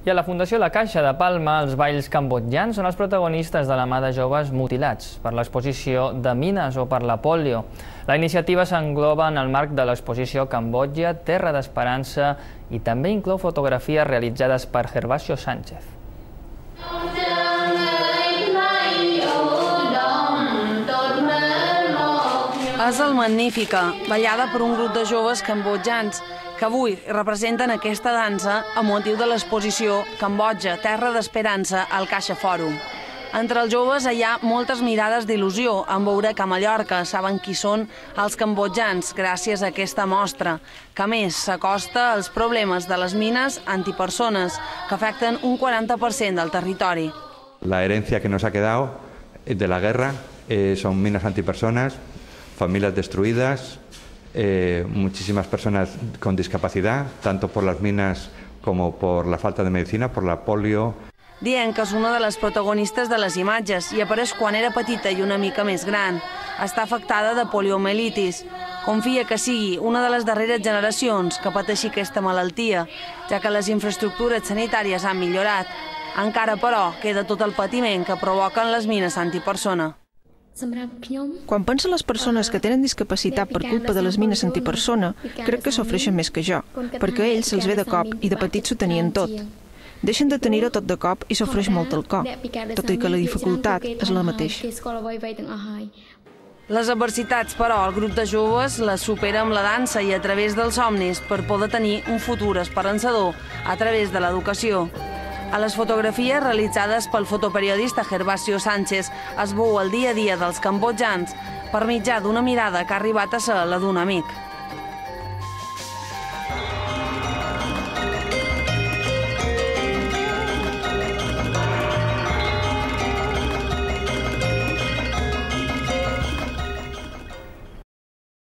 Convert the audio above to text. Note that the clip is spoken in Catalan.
I a la Fundació La Caixa de Palma, els balls cambodjans són els protagonistes de la mà de joves mutilats per l'exposició de mines o per la pòlio. La iniciativa s'engloba en el marc de l'exposició Cambodja, Terra d'Esperança, i també inclou fotografies realitzades per Gervasio Sánchez. És el Magnífica, ballada per un grup de joves cambodjans que avui representen aquesta dansa a motiu de l'exposició Cambodja, Terra d'Esperança al Caixa Fòrum. Entre els joves hi ha moltes mirades d'il·lusió en veure que a Mallorca saben qui són els cambodjans gràcies a aquesta mostra, que a més s'acosta als problemes de les mines antipersones que afecten un 40% del territori. La herencia que nos ha quedado de la guerra son minas antipersonas, familias destruidas, muchísimas personas con discapacidad, tanto por las minas como por la falta de medicina, por la polio. Dient que és una de les protagonistes de les imatges i apareix quan era petita i una mica més gran. Està afectada de poliomielitis. Confia que sigui una de les darreres generacions que pateixi aquesta malaltia, ja que les infraestructures sanitàries han millorat. Encara, però, queda tot el patiment que provoquen les mines antipersona. Quan penso en les persones que tenen discapacitat per culpa de les mines antipersona, crec que sofreixen més que jo, perquè a ells se'ls ve de cop i de petits ho tenien tot. Deixen de tenir-ho tot de cop i sofreix molt el cor, tot i que la dificultat és la mateixa. Les adversitats, però, el grup de joves les supera amb la dansa i a través dels somnis per poder tenir un futur esperançador a través de l'educació. A les fotografies realitzades pel fotoperiodista Gervasio Sánchez es veu el dia a dia dels cambodjans per mitjà d'una mirada que ha arribat a ser la d'un amic.